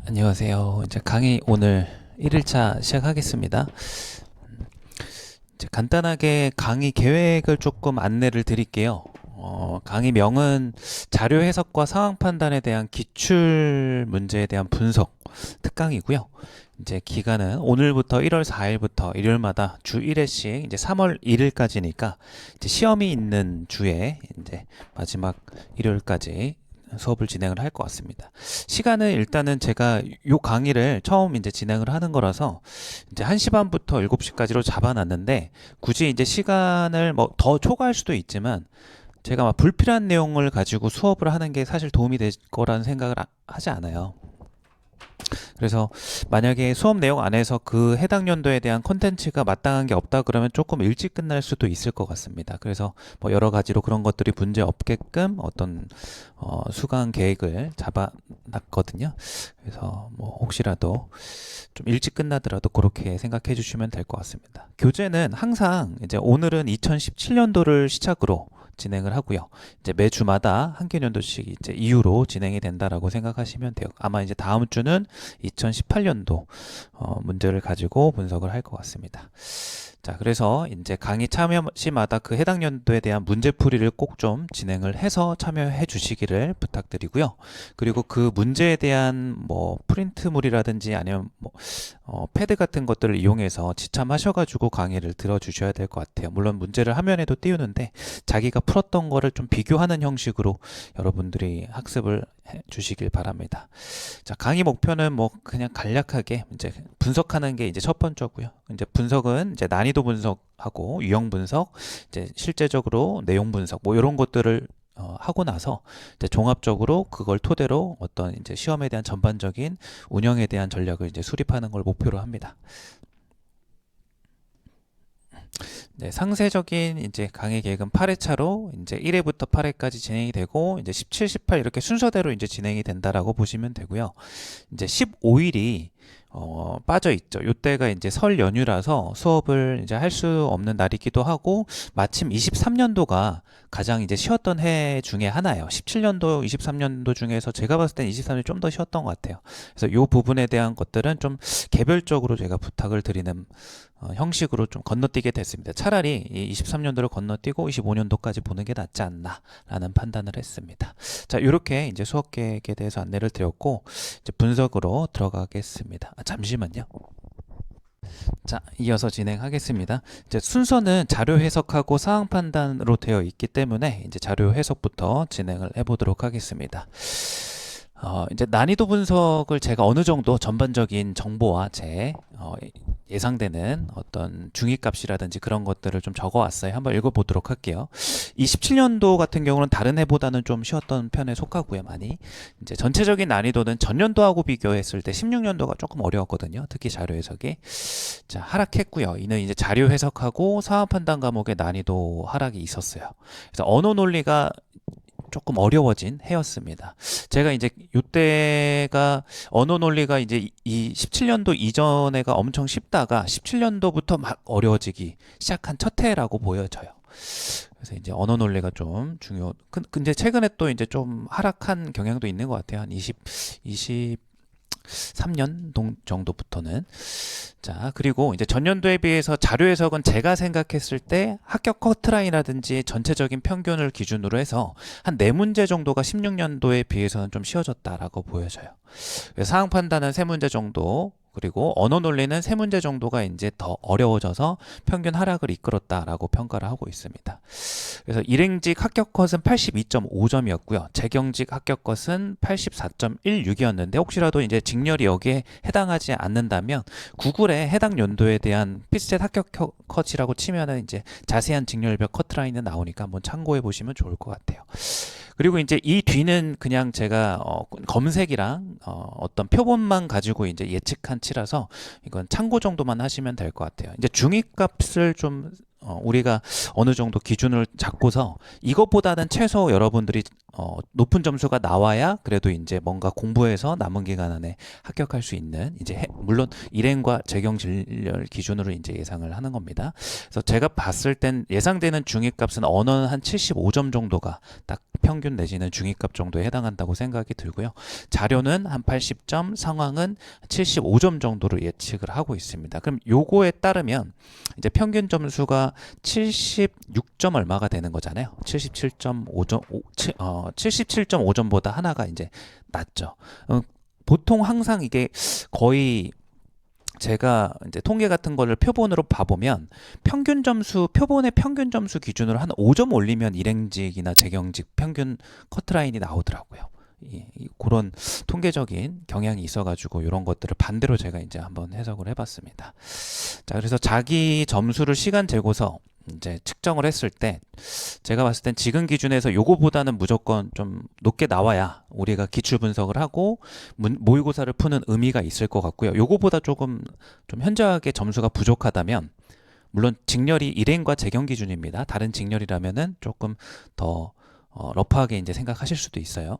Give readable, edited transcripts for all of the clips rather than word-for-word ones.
안녕하세요. 이제 강의 오늘 1일차 시작하겠습니다. 이제 간단하게 강의 계획을 조금 안내를 드릴게요. 강의명은 자료 해석과 상황 판단에 대한 기출 문제에 대한 분석 특강이고요. 이제 기간은 오늘부터 1월 4일부터 일요일마다 주 1회씩 이제 3월 1일까지니까 이제 시험이 있는 주에 이제 마지막 일요일까지 수업을 진행을 할 것 같습니다. 시간은 일단은 제가 요 강의를 처음 이제 진행을 하는 거라서 이제 1시 반부터 7시까지로 잡아놨는데 굳이 이제 시간을 뭐 더 초과할 수도 있지만 제가 막 불필요한 내용을 가지고 수업을 하는 게 사실 도움이 될 거라는 생각을 하지 않아요. 그래서 만약에 수업 내용 안에서 그 해당 연도에 대한 컨텐츠가 마땅한 게 없다 그러면 조금 일찍 끝날 수도 있을 것 같습니다. 그래서 뭐 여러 가지로 그런 것들이 문제 없게끔 어떤 수강 계획을 잡아놨거든요. 그래서 뭐 혹시라도 좀 일찍 끝나더라도 그렇게 생각해 주시면 될 것 같습니다. 교재는 항상 이제 오늘은 2017년도를 시작으로 진행을 하고요. 이제 매주마다 한 개년도씩 이제 이후로 진행이 된다라고 생각하시면 돼요. 아마 이제 다음 주는 2018년도 문제를 가지고 분석을 할 것 같습니다. 자, 그래서 이제 강의 참여 시마다 그 해당 연도에 대한 문제풀이를 꼭 좀 진행을 해서 참여해 주시기를 부탁드리고요. 그리고 그 문제에 대한 뭐 프린트물이라든지 아니면 뭐 패드 같은 것들을 이용해서 지참하셔가지고 강의를 들어주셔야 될 것 같아요. 물론 문제를 화면에도 띄우는데 자기가 풀었던 거를 좀 비교하는 형식으로 여러분들이 학습을 해 주시길 바랍니다. 자, 강의 목표는 뭐 그냥 간략하게 이제 분석하는 게 이제 첫 번째고요. 이제 분석은 이제 난이도 분석하고 유형 분석, 이제 실제적으로 내용 분석 뭐 이런 것들을 하고 나서 이제 종합적으로 그걸 토대로 어떤 이제 시험에 대한 전반적인 운영에 대한 전략을 이제 수립하는 걸 목표로 합니다. 네, 상세적인 이제 강의 계획은 8회차로 이제 1회부터 8회까지 진행이 되고 이제 17, 18 이렇게 순서대로 이제 진행이 된다라고 보시면 되고요. 이제 15일이 빠져 있죠. 요때가 이제 설 연휴라서 수업을 이제 할 수 없는 날이기도 하고 마침 23년도가 가장 이제 쉬었던 해 중에 하나예요. 17년도, 23년도 중에서 제가 봤을 땐 23년이 좀 더 쉬었던 것 같아요. 그래서 요 부분에 대한 것들은 좀 개별적으로 제가 부탁을 드리는 형식으로 좀 건너뛰게 됐습니다. 차라리 이 23년도를 건너뛰고 25년도까지 보는 게 낫지 않나라는 판단을 했습니다. 자, 이렇게 이제 수업 계획에 대해서 안내를 드렸고 이제 분석으로 들어가겠습니다. 잠시만요. 자, 이어서 진행하겠습니다. 이제 순서는 자료 해석하고 사항 판단으로 되어 있기 때문에 이제 자료 해석부터 진행을 해보도록 하겠습니다. 이제 난이도 분석을 제가 어느 정도 전반적인 정보와 제 예상되는 어떤 중위값이라든지 그런 것들을 좀 적어왔어요. 한번 읽어보도록 할게요. 이 17년도 같은 경우는 다른 해보다는 좀 쉬웠던 편에 속하고요, 많이. 이제 전체적인 난이도는 전년도하고 비교했을 때 16년도가 조금 어려웠거든요. 특히 자료 해석이. 자, 하락했고요. 이는 이제 자료 해석하고 사업 판단 과목의 난이도 하락이 있었어요. 그래서 언어 논리가 조금 어려워진 해였습니다. 제가 이제 이때가 언어 논리가 이제 이 17년도 이전에가 엄청 쉽다가 17년도부터 막 어려워지기 시작한 첫 해라고 보여져요. 그래서 이제 언어 논리가 좀 근데 최근에 또 이제 좀 하락한 경향도 있는 것 같아요. 한 23년 정도부터는. 자, 그리고 이제 전년도에 비해서 자료 해석은 제가 생각했을 때 합격 커트라인이라든지 전체적인 평균을 기준으로 해서 한 4문제 정도가 16년도에 비해서는 좀 쉬워졌다라고 보여져요. 상황 판단은 3문제 정도, 그리고 언어 논리는 3문제 정도가 이제 더 어려워져서 평균 하락을 이끌었다라고 평가를 하고 있습니다. 그래서 일행직 합격 컷은 82.5점이었고요. 재경직 합격 컷은 84.16이었는데 혹시라도 이제 직렬이 여기에 해당하지 않는다면 구글에 해당 연도에 대한 피스셋 합격 컷이라고 치면은 이제 자세한 직렬별 커트라인은 나오니까 한번 참고해 보시면 좋을 것 같아요. 그리고 이제 이 뒤는 그냥 제가 검색이랑 어떤 표본만 가지고 이제 예측한 치라서 이건 참고 정도만 하시면 될 것 같아요. 이제 중위값을 좀 우리가 어느 정도 기준을 잡고서 이것보다는 최소 여러분들이 높은 점수가 나와야 그래도 이제 뭔가 공부해서 남은 기간 안에 합격할 수 있는 이제 물론 일행과 재경 진열 기준으로 이제 예상을 하는 겁니다. 그래서 제가 봤을 땐 예상되는 중위값은 언어는 한 75점 정도가 딱 평균 내지는 중위값 정도에 해당한다고 생각이 들고요. 자료는 한 80점, 상황은 75점 정도로 예측을 하고 있습니다. 그럼 요거에 따르면 이제 평균 점수가 76점 얼마가 되는 거잖아요. 77.5점, 77.5점보다 하나가 이제 낮죠. 보통 항상 이게 거의 제가 이제 통계 같은 거를 표본으로 봐보면 평균 점수, 표본의 평균 점수 기준으로 한 5점 올리면 일행직이나 재경직 평균 커트라인이 나오더라고요. 그런 통계적인 경향이 있어가지고 이런 것들을 반대로 제가 이제 한번 해석을 해봤습니다. 자, 그래서 자기 점수를 시간 재고서 이제 측정을 했을 때 제가 봤을 땐 지금 기준에서 요거보다는 무조건 좀 높게 나와야 우리가 기출 분석을 하고 모의고사를 푸는 의미가 있을 것 같고요. 요거보다 조금 좀 현저하게 점수가 부족하다면 물론 직렬이 일행과 재경 기준입니다. 다른 직렬이라면은 조금 더 러프하게 이제 생각하실 수도 있어요.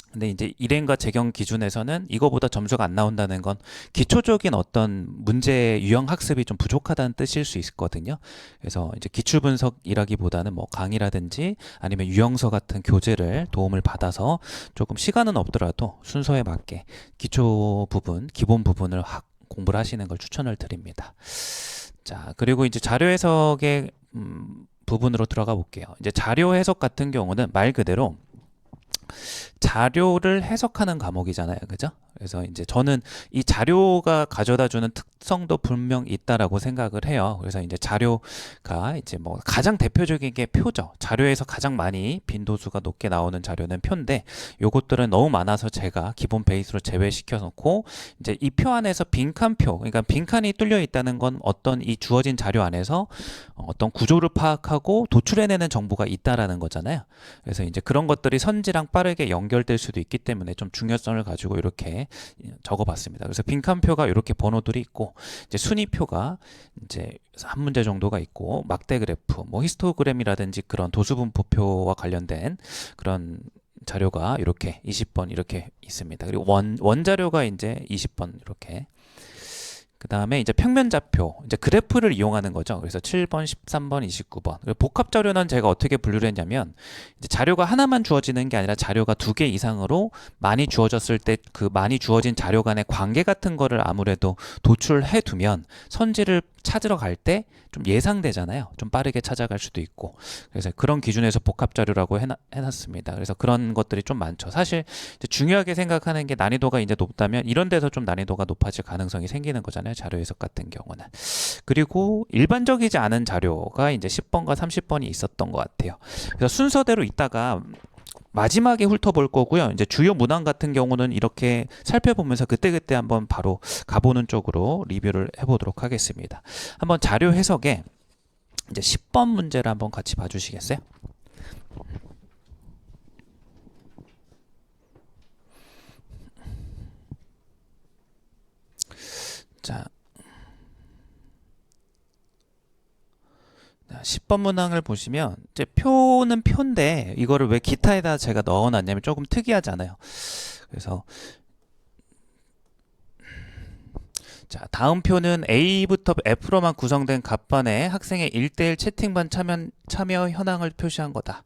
근데 이제 일행과 재경 기준에서는 이거보다 점수가 안 나온다는 건 기초적인 어떤 문제 유형 학습이 좀 부족하다는 뜻일 수 있거든요. 그래서 이제 기출 분석이라기보다는 뭐 강의라든지 아니면 유형서 같은 교재를 도움을 받아서 조금 시간은 없더라도 순서에 맞게 기초 부분, 기본 부분을 공부를 하시는 걸 추천을 드립니다. 자, 그리고 이제 자료 해석의 부분으로 들어가 볼게요. 이제 자료 해석 같은 경우는 말 그대로 자료를 해석하는 과목이잖아요. 그죠? 그래서 이제 저는 이 자료가 가져다 주는 특성도 분명 있다라고 생각을 해요. 그래서 이제 자료가 이제 뭐 가장 대표적인 게 표죠. 자료에서 가장 많이 빈도수가 높게 나오는 자료는 표인데 요것들은 너무 많아서 제가 기본 베이스로 제외시켜 놓고 이제 이 표 안에서 빈칸표, 그러니까 빈칸이 뚫려 있다는 건 어떤 이 주어진 자료 안에서 어떤 구조를 파악하고 도출해내는 정보가 있다라는 거잖아요. 그래서 이제 그런 것들이 선지랑 빠르게 연결될 수도 있기 때문에 좀 중요성을 가지고 이렇게 적어봤습니다. 그래서 빈칸표가 이렇게 번호들이 있고 이제 순위표가 이제 한 문제 정도가 있고 막대 그래프, 뭐 히스토그램이라든지 그런 도수분포표와 관련된 그런 자료가 이렇게 20번 이렇게 있습니다. 그리고 원자료가 이제 20번 이렇게. 그 다음에 이제 평면좌표, 이제 그래프를 이용하는 거죠. 그래서 7번, 13번, 29번. 복합 자료는 제가 어떻게 분류를 했냐면, 이제 자료가 하나만 주어지는 게 아니라 자료가 2개 이상으로 많이 주어졌을 때 그 많이 주어진 자료 간의 관계 같은 거를 아무래도 도출해 두면 선지를 찾으러 갈 때 좀 예상되잖아요. 좀 빠르게 찾아갈 수도 있고. 그래서 그런 기준에서 복합 자료라고 해놨습니다. 그래서 그런 것들이 좀 많죠. 사실 이제 중요하게 생각하는 게 난이도가 이제 높다면 이런 데서 좀 난이도가 높아질 가능성이 생기는 거잖아요. 자료 해석 같은 경우는. 그리고 일반적이지 않은 자료가 이제 10번과 30번이 있었던 것 같아요. 그래서 순서대로 있다가 마지막에 훑어볼 거고요. 이제 주요 문항 같은 경우는 이렇게 살펴보면서 그때그때 한번 바로 가보는 쪽으로 리뷰를 해보도록 하겠습니다. 한번 자료 해석에 이제 10번 문제를 한번 같이 봐주시겠어요? 자, 10번 문항을 보시면 이제 표는 표인데 이거를 왜 기타에다 제가 넣어놨냐면 조금 특이하잖아요. 그래서 자, 다음 표는 A부터 F로만 구성된 갑반의 학생의 1대1 채팅반 참여 현황을 표시한 거다.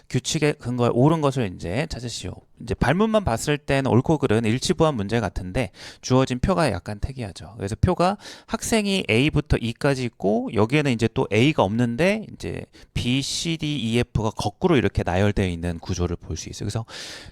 규칙에 근거해 옳은 것을 이제 찾으시오. 이제 발문만 봤을 때는 옳고 그른 일치부한 문제 같은데 주어진 표가 약간 특이하죠. 그래서 표가 학생이 A부터 E까지 있고 여기에는 이제 또 A가 없는데 이제 B, C, D, E, F가 거꾸로 이렇게 나열되어 있는 구조를 볼 수 있어요. 그래서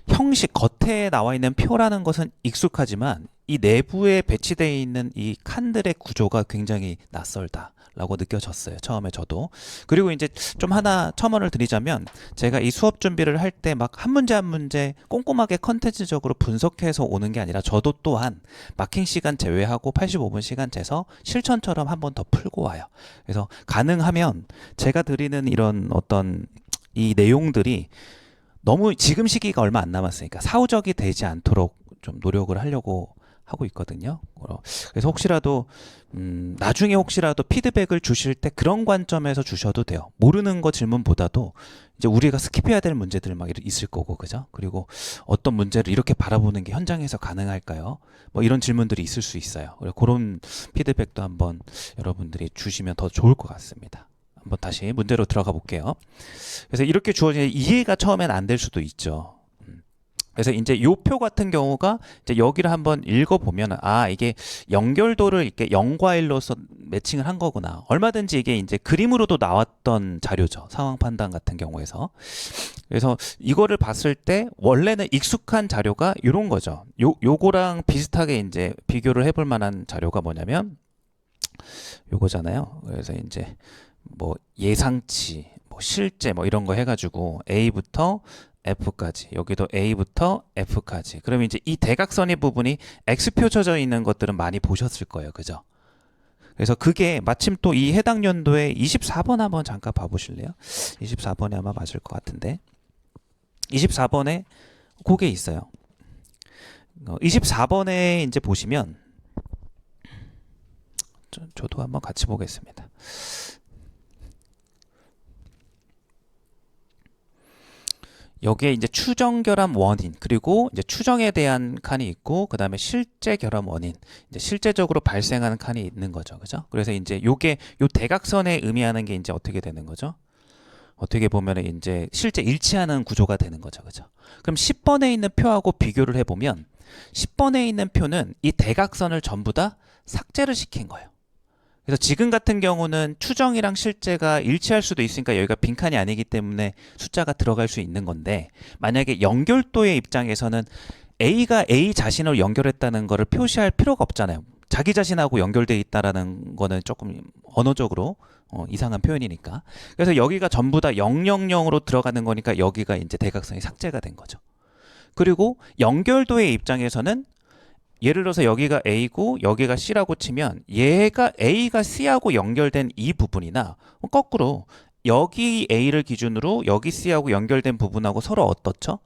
형식 겉에 나와 있는 표라는 것은 익숙하지만 이 내부에 배치되어 있는 이 칸들의 구조가 굉장히 낯설다. 라고 느껴졌어요. 처음에 저도. 그리고 이제 좀 하나 첨언을 드리자면 제가 이 수업 준비를 할 때 막 한 문제 한 문제 꼼꼼하게 컨텐츠적으로 분석해서 오는 게 아니라 저도 또한 마킹 시간 제외하고 85분 시간 재서 실천처럼 한 번 더 풀고 와요. 그래서 가능하면 제가 드리는 이런 어떤 이 내용들이 너무 지금 시기가 얼마 안 남았으니까 사후적이 되지 않도록 좀 노력을 하려고 하고 있거든요. 그래서 혹시라도 나중에 혹시라도 피드백을 주실 때 그런 관점에서 주셔도 돼요. 모르는 거 질문보다도 이제 우리가 스킵해야 될 문제들 막 있을 거고, 그죠? 그리고 어떤 문제를 이렇게 바라보는 게 현장에서 가능할까요? 뭐 이런 질문들이 있을 수 있어요. 그런 피드백도 한번 여러분들이 주시면 더 좋을 것 같습니다. 한번 다시 문제로 들어가 볼게요. 그래서 이렇게 주어진 이해가 처음엔 안 될 수도 있죠. 그래서 이제 요 표 같은 경우가 이제 여기를 한번 읽어보면 이게 연결도를 이렇게 0과 1로서 매칭을 한 거구나. 얼마든지 이게 이제 그림으로도 나왔던 자료죠. 상황 판단 같은 경우에서. 그래서 이거를 봤을 때 원래는 익숙한 자료가 이런 거죠. 요거랑 비슷하게 이제 비교를 해볼 만한 자료가 뭐냐면 요거잖아요. 그래서 이제 뭐 예상치, 뭐 실제 뭐 이런 거 해가지고 A부터 F까지, 여기도 A부터 F까지. 그럼 이제 이 대각선의 부분이 X표 쳐져 있는 것들은 많이 보셨을 거예요. 그죠? 그래서 그게 마침 또 이 해당 연도에 24번 한번 잠깐 봐보실래요? 24번에 아마 맞을 것 같은데 24번에 그게 있어요. 24번에 이제 보시면 저도 한번 같이 보겠습니다. 여기에 이제 추정 결함 원인, 그리고 이제 추정에 대한 칸이 있고, 그 다음에 실제 결함 원인, 이제 실제적으로 발생하는 칸이 있는 거죠. 그죠? 그래서 이제 요게 요 대각선에 의미하는 게 이제 어떻게 되는 거죠? 어떻게 보면 이제 실제 일치하는 구조가 되는 거죠. 그죠? 그럼 10번에 있는 표하고 비교를 해보면 10번에 있는 표는 이 대각선을 전부 다 삭제를 시킨 거예요. 그래서 지금 같은 경우는 추정이랑 실제가 일치할 수도 있으니까 여기가 빈칸이 아니기 때문에 숫자가 들어갈 수 있는 건데, 만약에 연결도의 입장에서는 A가 A 자신을 연결했다는 것을 표시할 필요가 없잖아요. 자기 자신하고 연결되어 있다라는 거는 조금 언어적으로 이상한 표현이니까. 그래서 여기가 전부 다 000으로 들어가는 거니까 여기가 이제 대각선이 삭제가 된 거죠. 그리고 연결도의 입장에서는 예를 들어서 여기가 A고 여기가 C라고 치면 얘가 A가 C하고 연결된 이 부분이나 거꾸로 여기 A를 기준으로 여기 C하고 연결된 부분하고 서로 어떻죠?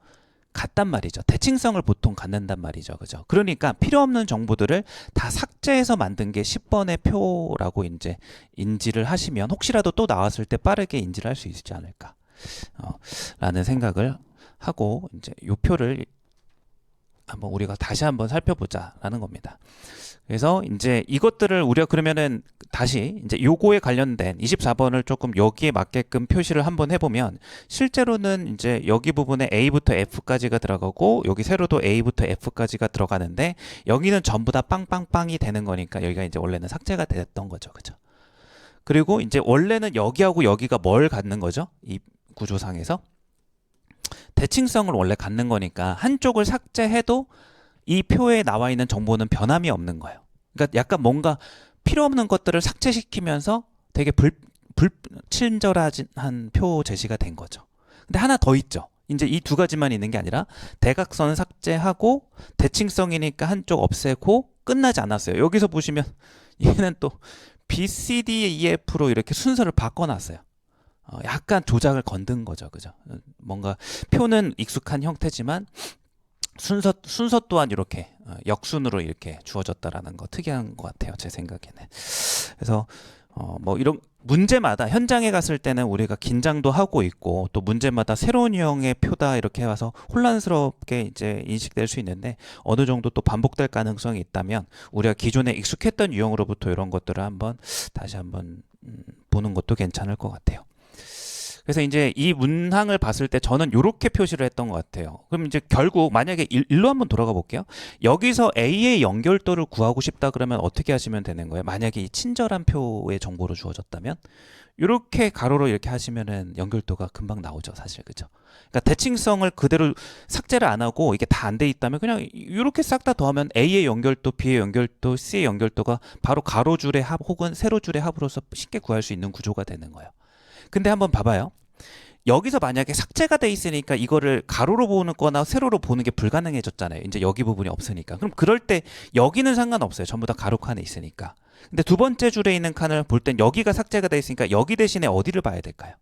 같단 말이죠. 대칭성을 보통 갖는단 말이죠. 그죠? 그러니까 필요 없는 정보들을 다 삭제해서 만든 게 10번의 표라고 이제 인지를 하시면 혹시라도 또 나왔을 때 빠르게 인지를 할 수 있지 않을까 라는 생각을 하고 이제 요 표를 한번 우리가 다시 한번 살펴보자라는 겁니다. 그래서 이제 이것들을 우리가 그러면은 다시 이제 요거에 관련된 24번을 조금 여기에 맞게끔 표시를 한번 해보면 실제로는 이제 여기 부분에 A부터 F까지가 들어가고 여기 세로도 A부터 F까지가 들어가는데 여기는 전부 다 빵빵빵이 되는 거니까 여기가 이제 원래는 삭제가 됐던 거죠. 그죠? 그리고 이제 원래는 여기하고 여기가 뭘 갖는 거죠? 이 구조상에서 대칭성을 원래 갖는 거니까 한쪽을 삭제해도 이 표에 나와 있는 정보는 변함이 없는 거예요. 그러니까 약간 뭔가 필요 없는 것들을 삭제시키면서 되게 불친절한 표 제시가 된 거죠. 근데 하나 더 있죠. 이제 이 두 가지만 있는 게 아니라 대각선 삭제하고 대칭성이니까 한쪽 없애고 끝나지 않았어요. 여기서 보시면 얘는 또 B, C, D, E, F로 이렇게 순서를 바꿔놨어요. 약간 조작을 건든 거죠. 그죠? 뭔가 표는 익숙한 형태지만 순서 또한 이렇게 역순으로 이렇게 주어졌다라는 거 특이한 것 같아요. 제 생각에는. 그래서 뭐 이런 문제마다 현장에 갔을 때는 우리가 긴장도 하고 있고 또 문제마다 새로운 유형의 표다 이렇게 와서 혼란스럽게 이제 인식될 수 있는데 어느 정도 또 반복될 가능성이 있다면 우리가 기존에 익숙했던 유형으로부터 이런 것들을 한번 다시 한번 보는 것도 괜찮을 것 같아요. 그래서 이제 이 문항을 봤을 때 저는 이렇게 표시를 했던 것 같아요. 그럼 이제 결국 만약에 일로 한번 돌아가 볼게요. 여기서 A의 연결도를 구하고 싶다 그러면 어떻게 하시면 되는 거예요? 만약에 이 친절한 표의 정보로 주어졌다면 이렇게 가로로 이렇게 하시면은 연결도가 금방 나오죠, 사실. 그죠? 그러니까 대칭성을 그대로 삭제를 안 하고 이게 다 안 돼 있다면 그냥 이렇게 싹 다 더하면 A의 연결도, B의 연결도, C의 연결도가 바로 가로줄의 합 혹은 세로줄의 합으로서 쉽게 구할 수 있는 구조가 되는 거예요. 근데 한번 봐봐요. 여기서 만약에 삭제가 돼 있으니까 이거를 가로로 보는 거나 세로로 보는 게 불가능해졌잖아요. 이제 여기 부분이 없으니까. 그럼 그럴 때 여기는 상관없어요. 전부 다 가로 칸에 있으니까. 근데 두 번째 줄에 있는 칸을 볼 땐 여기가 삭제가 돼 있으니까 여기 대신에 어디를 봐야 될까요?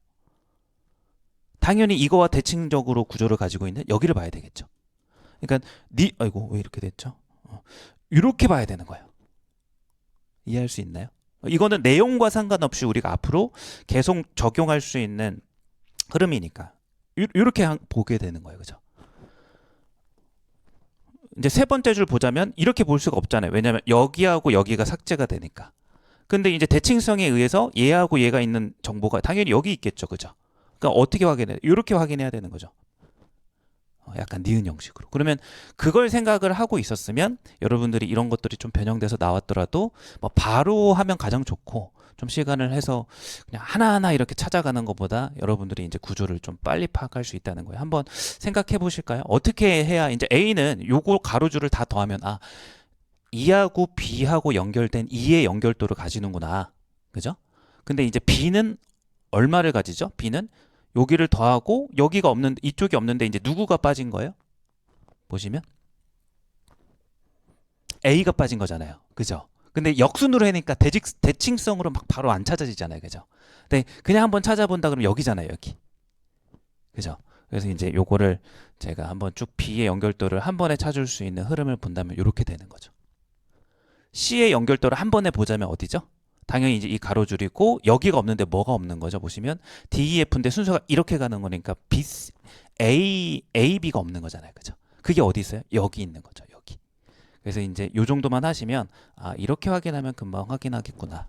당연히 이거와 대칭적으로 구조를 가지고 있는 여기를 봐야 되겠죠. 그러니까 아이고 왜 이렇게 됐죠? 이렇게 봐야 되는 거예요. 이해할 수 있나요? 이거는 내용과 상관없이 우리가 앞으로 계속 적용할 수 있는 흐름이니까 이렇게 보게 되는 거예요. 그죠? 이제 세 번째 줄 보자면 이렇게 볼 수가 없잖아요. 왜냐하면 여기하고 여기가 삭제가 되니까. 근데 이제 대칭성에 의해서 얘하고 얘가 있는 정보가 당연히 여기 있겠죠. 그죠? 그러니까 어떻게 확인해? 이렇게 확인해야 되는 거죠. 약간 니은 형식으로. 그러면 그걸 생각을 하고 있었으면 여러분들이 이런 것들이 좀 변형돼서 나왔더라도 뭐 바로 하면 가장 좋고 좀 시간을 해서 그냥 하나하나 이렇게 찾아가는 것보다 여러분들이 이제 구조를 좀 빨리 파악할 수 있다는 거예요. 한번 생각해 보실까요? 어떻게 해야 이제 A는 요거 가로줄을 다 더하면 아, E하고 B하고 연결된 E의 연결도를 가지는구나. 그죠? 근데 이제 B는 얼마를 가지죠? B는 여기를 더하고 여기가 없는 이쪽이 없는데 이제 누구가 빠진 거예요? 보시면 A가 빠진 거잖아요. 그죠? 근데 역순으로 해니까 대칭성으로 막 바로 안 찾아지잖아요. 그죠? 근데 그냥 한번 찾아본다 그러면 여기잖아요. 여기. 그죠? 그래서 이제 요거를 제가 한번 쭉 B의 연결도를 한 번에 찾을 수 있는 흐름을 본다면 이렇게 되는 거죠. C의 연결도를 한 번에 보자면 어디죠? 당연히 이제 이 가로줄이고 여기가 없는데 뭐가 없는 거죠? 보시면 DEF인데 순서가 이렇게 가는 거니까 AB가 없는 거잖아요. 그죠? 그게 어디 있어요? 여기 있는 거죠. 여기. 그래서 이제 요 정도만 하시면 아, 이렇게 확인하면 금방 확인하겠구나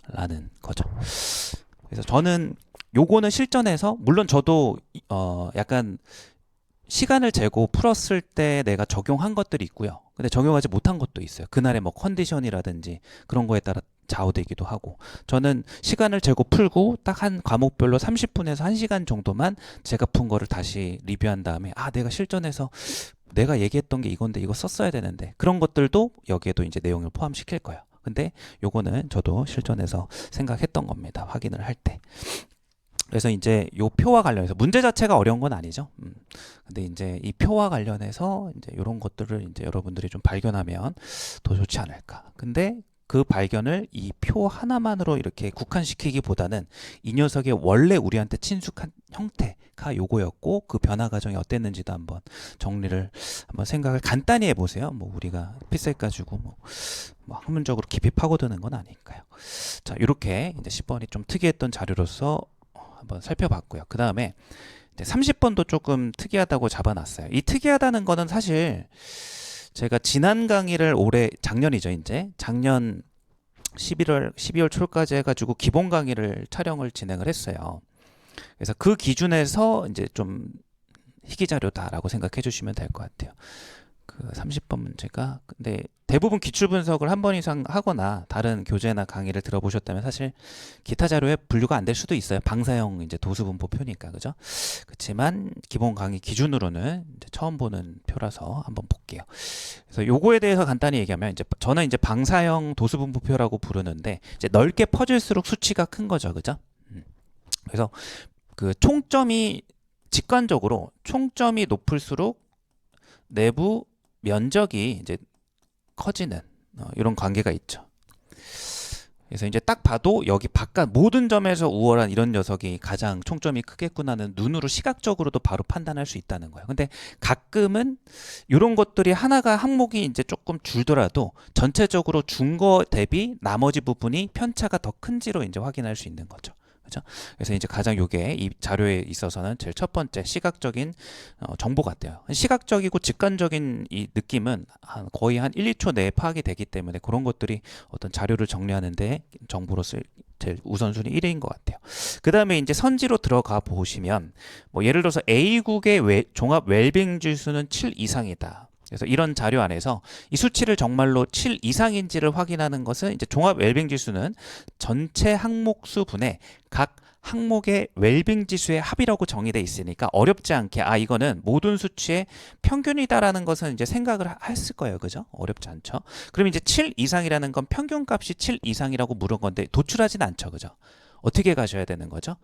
라는 거죠. 그래서 저는 요거는 실전에서 물론 저도 약간 시간을 재고 풀었을 때 내가 적용한 것들이 있고요. 근데 적용하지 못한 것도 있어요. 그날의 뭐 컨디션이라든지 그런 거에 따라 좌우되기도 하고. 저는 시간을 재고 풀고 딱 한 과목별로 30분에서 1시간 정도만 제가 푼 거를 다시 리뷰한 다음에 아, 내가 실전에서 내가 얘기했던 게 이건데 이거 썼어야 되는데 그런 것들도 여기에도 이제 내용을 포함시킬 거예요. 근데 요거는 저도 실전에서 생각했던 겁니다. 확인을 할 때. 그래서 이제 요 표와 관련해서 문제 자체가 어려운 건 아니죠. 근데 이제 이 표와 관련해서 이제 이런 것들을 이제 여러분들이 좀 발견하면 더 좋지 않을까. 근데 그 발견을 이 표 하나만으로 이렇게 국한시키기보다는 이 녀석의 원래 우리한테 친숙한 형태가 요거였고 그 변화 과정이 어땠는지도 한번 정리를 한번 생각을 간단히 해보세요. 뭐 우리가 필살 가지고 뭐 학문적으로 깊이 파고드는 건 아니니까요. 자, 이렇게 이제 10번이 좀 특이했던 자료로서 한번 살펴봤고요. 그 다음에 30번도 조금 특이하다고 잡아놨어요. 이 특이하다는 거는 사실 제가 지난 강의를 작년이죠. 이제 작년 12월 초까지 해가지고 기본 강의를 촬영을 진행을 했어요. 그래서 그 기준에서 이제 좀 희귀자료다라고 생각해 주시면 될 것 같아요. 그 30번 문제가 근데 대부분 기출 분석을 한 번 이상 하거나 다른 교재나 강의를 들어보셨다면 사실 기타 자료에 분류가 안 될 수도 있어요. 방사형 이제 도수분포 표니까 그죠? 그렇지만 기본 강의 기준으로는 이제 처음 보는 표라서 한번 볼게요. 그래서 요거에 대해서 간단히 얘기하면 이제 저는 이제 방사형 도수분포표라고 부르는데 이제 넓게 퍼질수록 수치가 큰 거죠, 그죠? 그래서 그 총점이 직관적으로 총점이 높을수록 내부 면적이 이제 커지는 이런 관계가 있죠. 그래서 이제 딱 봐도 여기 바깥 모든 점에서 우월한 이런 녀석이 가장 총점이 크겠구나는 눈으로 시각적으로도 바로 판단할 수 있다는 거예요. 근데 가끔은 이런 것들이 하나가 항목이 이제 조금 줄더라도 전체적으로 준 거 대비 나머지 부분이 편차가 더 큰지로 이제 확인할 수 있는 거죠. 그죠? 그래서 이제 가장 요게 이 자료에 있어서는 제일 첫 번째 시각적인 정보 같아요. 시각적이고 직관적인 이 느낌은 거의 한 1, 2초 내에 파악이 되기 때문에 그런 것들이 어떤 자료를 정리하는데 정보로서 제일 우선순위 1위인 것 같아요. 그 다음에 이제 선지로 들어가 보시면 뭐 예를 들어서 A국의 종합 웰빙 지수는 7 이상이다. 그래서 이런 자료 안에서 이 수치를 정말로 7 이상인지를 확인하는 것은 이제 종합 웰빙 지수는 전체 항목 수분의 각 항목의 웰빙 지수의 합이라고 정의되어 있으니까 어렵지 않게 아 이거는 모든 수치의 평균이다라는 것은 이제 생각을 했을 거예요. 그죠? 어렵지 않죠? 그럼 이제 7 이상이라는 건 평균값이 7 이상이라고 물은 건데 도출하진 않죠. 그죠? 어떻게 가셔야 되는 거죠?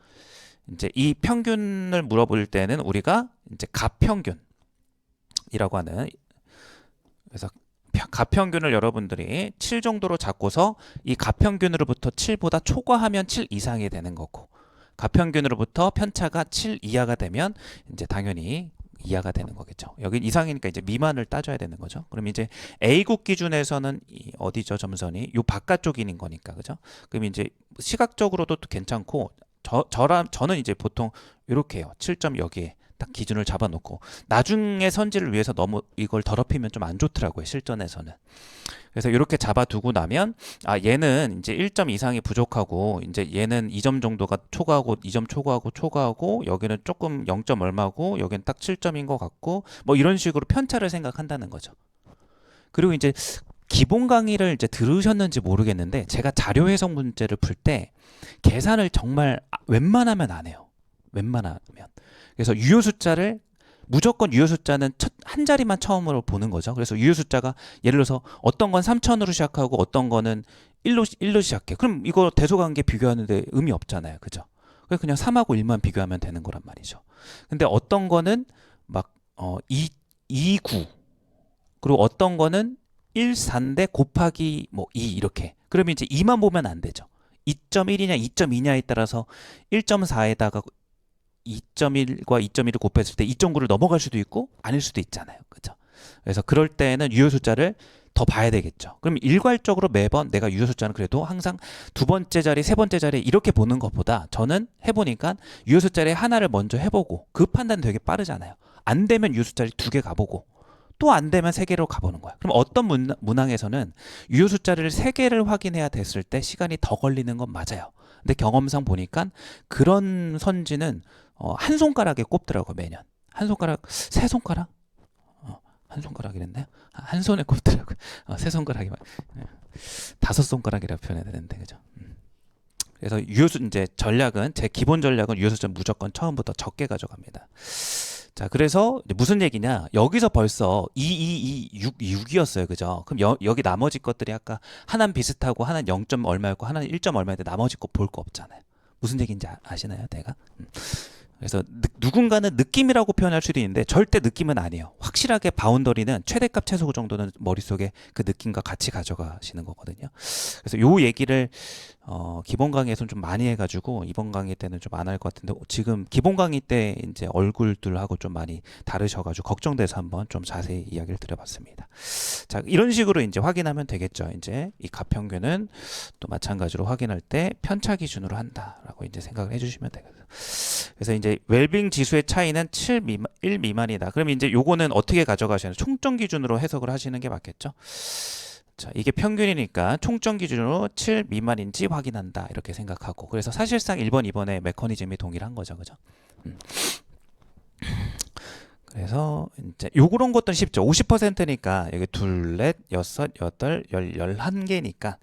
이제 이 평균을 물어볼 때는 우리가 이제 가평균이라고 하는 그래서 가평균을 여러분들이 7 정도로 잡고서 이 가평균으로부터 7보다 초과하면 7 이상이 되는 거고 가평균으로부터 편차가 7 이하가 되면 이제 당연히 이하가 되는 거겠죠. 여기 이상이니까 이제 미만을 따져야 되는 거죠. 그럼 이제 A국 기준에서는 어디죠? 점선이 요 바깥쪽인 거니까 그죠? 그럼 이제 시각적으로도 괜찮고 저는 이제 보통 이렇게 해요. 7점 여기에 딱 기준을 잡아놓고 나중에 선지를 위해서 너무 이걸 더럽히면 좀 안 좋더라고요. 실전에서는. 그래서 이렇게 잡아두고 나면 얘는 이제 1점 이상이 부족하고 이제 얘는 2점 정도가 초과하고 2점 초과하고 초과하고 여기는 조금 0점 얼마고 여기는 딱 7점인 것 같고 뭐 이런 식으로 편차를 생각한다는 거죠. 그리고 이제 기본 강의를 이제 들으셨는지 모르겠는데 제가 자료 해석 문제를 풀 때 계산을 정말 웬만하면 안 해요. 웬만하면. 그래서 유효 숫자를 무조건 유효 숫자는 한 자리만 처음으로 보는 거죠. 그래서 유효 숫자가 예를 들어서 어떤 건 3천으로 시작하고 어떤 거는 1로 시작해. 그럼 이거 대소관계 비교하는데 의미 없잖아요. 그죠? 그래서 그냥 3하고 1만 비교하면 되는 거란 말이죠. 근데 어떤 거는 막 2, 9 그리고 어떤 거는 1, 4인데 곱하기 뭐 2 이렇게. 그러면 이제 2만 보면 안 되죠. 2.1이냐 2.2냐에 따라서 1.4에다가 2.1과 2.1을 곱했을 때 2.9를 넘어갈 수도 있고 아닐 수도 있잖아요. 그죠? 그래서 그럴 때는 유효 숫자를 더 봐야 되겠죠. 그럼 일괄적으로 매번 내가 유효 숫자는 그래도 항상 두 번째 자리, 세 번째 자리 이렇게 보는 것보다 저는 해보니까 유효 숫자를 하나를 먼저 해보고 그 판단 되게 빠르잖아요. 안 되면 유효 숫자를 두 개 가보고 또 안 되면 세 개로 가보는 거야. 그럼 어떤 문항에서는 유효 숫자를 세 개를 확인해야 됐을 때 시간이 더 걸리는 건 맞아요. 근데 경험상 보니까 그런 선지는 한 손가락에 꼽더라고 매년. 한 손가락, 세 손가락? 한 손가락이랬나요? 한 손에 꼽더라고. 세 손가락이 다섯 손가락이라고 표현해야 되는데 그죠? 그래서 이제 전략은 제 기본 전략은 유효 숫자 무조건 처음부터 적게 가져갑니다. 자, 그래서 무슨 얘기냐? 여기서 벌써 6이었어요. 그죠? 그럼 여기 나머지 것들이 아까 하나는 비슷하고 하나는 0점 얼마였고 하나는 1점 얼마인데 나머지 거 볼 거 없잖아요. 무슨 얘기인지 아시나요? 내가? 그래서 누군가는 느낌이라고 표현할 수도 있는데 절대 느낌은 아니에요. 확실하게 바운더리는 최대값 최소 정도는 머릿속에 그 느낌과 같이 가져가시는 거거든요. 그래서 요 얘기를 기본 강의에서는 좀 많이 해가지고 이번 강의 때는 좀 안 할 것 같은데 지금 기본 강의 때 이제 얼굴들하고 좀 많이 다르셔가지고 걱정돼서 한번 좀 자세히 이야기를 드려봤습니다. 자, 이런 식으로 이제 확인하면 되겠죠. 이제 이 가평균은 또 마찬가지로 확인할 때 편차 기준으로 한다라고 이제 생각을 해주시면 되겠습니다. 그래서 이제 웰빙 지수의 차이는 1 미만이다. 그럼 이제 요거는 어떻게 가져가시나요? 총점 기준으로 해석을 하시는 게 맞겠죠? 자, 이게 평균이니까 총점 기준으로 7 미만인지 확인한다. 이렇게 생각하고. 그래서 사실상 1번, 2번의 메커니즘이 동일한 거죠. 그죠? 그래서 이제 요런 것들은 쉽죠. 50%니까 여기 둘, 넷, 여섯, 여덟, 11개니까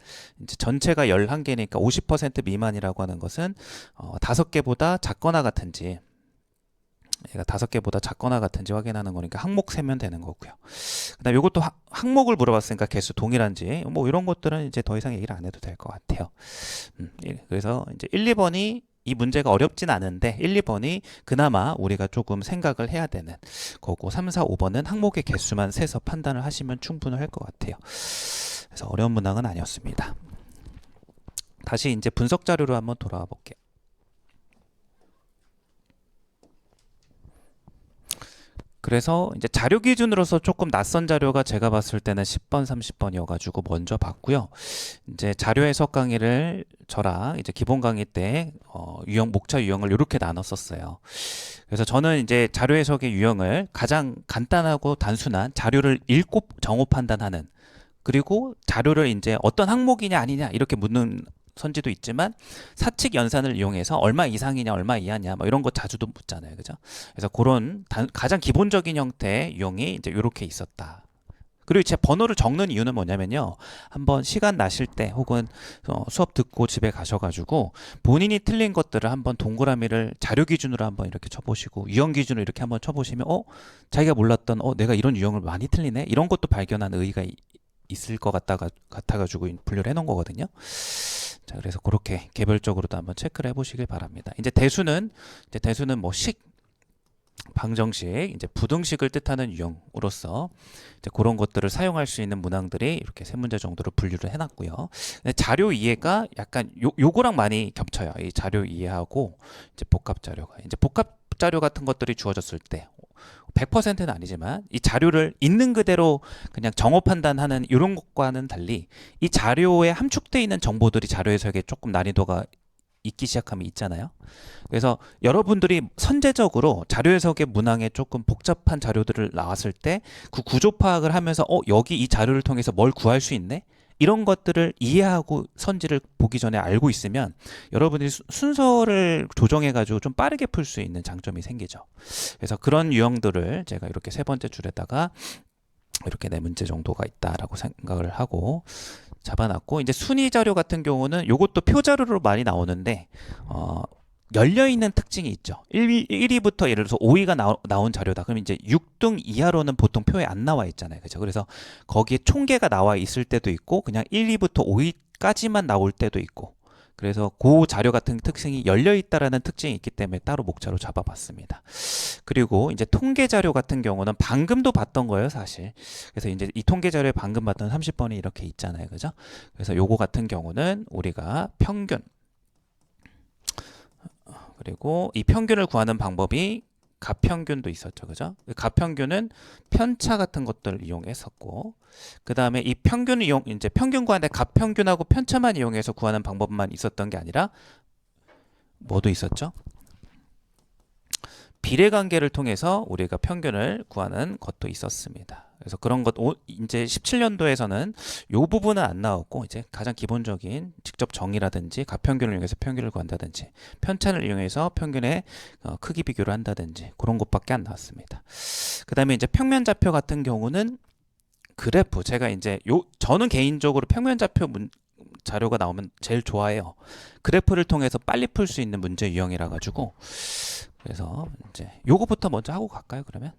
이제 전체가 11개니까 50% 미만이라고 하는 것은 5개보다 작거나 같은지 얘가 5개보다 작거나 같은지 확인하는 거니까 항목 세면 되는 거고요. 그다음 요것도 항목을 물어봤으니까 개수 동일한지 뭐 이런 것들은 이제 더 이상 얘기를 안 해도 될 것 같아요. 그래서 이제 1, 2번이 이 문제가 어렵진 않은데 1, 2번이 그나마 우리가 조금 생각을 해야 되는 거고 3, 4, 5번은 항목의 개수만 세서 판단을 하시면 충분할 것 같아요. 그래서 어려운 문항은 아니었습니다. 다시 이제 분석 자료로 한번 돌아와 볼게요. 그래서 이제 자료 기준으로서 조금 낯선 자료가 제가 봤을 때는 10번, 30번이어가지고 먼저 봤고요. 이제 자료 해석 강의를 저랑 이제 기본 강의 때 목차 유형을 이렇게 나눴었어요. 그래서 저는 이제 자료 해석의 유형을 가장 간단하고 단순한 자료를 읽고 정오 판단하는 그리고 자료를 이제 어떤 항목이냐 아니냐 이렇게 묻는 선지도 있지만 사칙 연산을 이용해서 얼마 이상이냐 얼마 이하냐 뭐 이런 거 자주도 묻잖아요. 그죠? 그래서 그런 가장 기본적인 형태의 유형이 이제 이렇게 있었다. 그리고 제 번호를 적는 이유는 뭐냐면요. 한번 시간 나실 때 혹은 수업 듣고 집에 가셔가지고 본인이 틀린 것들을 한번 동그라미를 자료 기준으로 한번 이렇게 쳐보시고 유형 기준으로 이렇게 한번 쳐보시면 자기가 몰랐던 내가 이런 유형을 많이 틀리네 이런 것도 발견하는 의의가 있을 것 같아가지고 분류를 해놓은 거거든요. 자, 그래서 그렇게 개별적으로도 한번 체크를 해보시길 바랍니다. 이제 대수는 뭐 방정식, 이제 부등식을 뜻하는 유형으로서 이제 그런 것들을 사용할 수 있는 문항들이 이렇게 세 문제 정도로 분류를 해놨고요. 자료 이해가 약간 요거랑 많이 겹쳐요. 이 자료 이해하고 이제 복합 자료가 이제 복합 자료 같은 것들이 주어졌을 때 100%는 아니지만 이 자료를 있는 그대로 그냥 정오 판단하는 이런 것과는 달리 이 자료에 함축되어 있는 정보들이 자료 해석에 조금 난이도가 있기 시작하면 있잖아요. 그래서 여러분들이 선제적으로 자료 해석의 문항에 조금 복잡한 자료들을 나왔을 때 그 구조 파악을 하면서 여기 이 자료를 통해서 뭘 구할 수 있네? 이런 것들을 이해하고 선지를 보기 전에 알고 있으면 여러분들이 순서를 조정해 가지고 좀 빠르게 풀 수 있는 장점이 생기죠. 그래서 그런 유형들을 제가 이렇게 세 번째 줄에다가 이렇게 네 문제 정도가 있다라고 생각을 하고 잡아놨고, 이제 순위 자료 같은 경우는 요것도 표 자료로 많이 나오는데 열려있는 특징이 있죠. 1위부터 예를 들어서 5위가 나온 자료다. 그럼 이제 6등 이하로는 보통 표에 안 나와 있잖아요. 그죠? 그래서 거기에 총계가 나와 있을 때도 있고 그냥 1위부터 5위까지만 나올 때도 있고, 그래서 그 자료 같은 특징이 열려 있다라는 특징이 있기 때문에 따로 목차로 잡아봤습니다. 그리고 이제 통계 자료 같은 경우는 방금도 봤던 거예요, 사실. 그래서 이제 이 통계 자료에 방금 봤던 30번이 이렇게 있잖아요, 그죠? 그래서 요거 같은 경우는 우리가 평균, 그리고 이 평균을 구하는 방법이 가평균도 있었죠, 그죠? 가평균은 편차 같은 것들을 이용했었고, 그 다음에 이 평균을 이제 평균 구하는데 가평균하고 편차만 이용해서 구하는 방법만 있었던 게 아니라 뭐도 있었죠? 비례관계를 통해서 우리가 평균을 구하는 것도 있었습니다. 그래서 그런 것 이제 17년도에서는 이 부분은 안 나왔고, 이제 가장 기본적인 직접 정의라든지 가평균을 이용해서 평균을 구한다든지 편차를 이용해서 평균의 크기 비교를 한다든지 그런 것밖에 안 나왔습니다. 그 다음에 이제 평면 좌표 같은 경우는 그래프, 제가 이제 저는 개인적으로 평면 좌표 자료가 나오면 제일 좋아해요. 그래프를 통해서 빨리 풀 수 있는 문제 유형이라 가지고. 그래서 이제 요거부터 먼저 하고 갈까요, 그러면?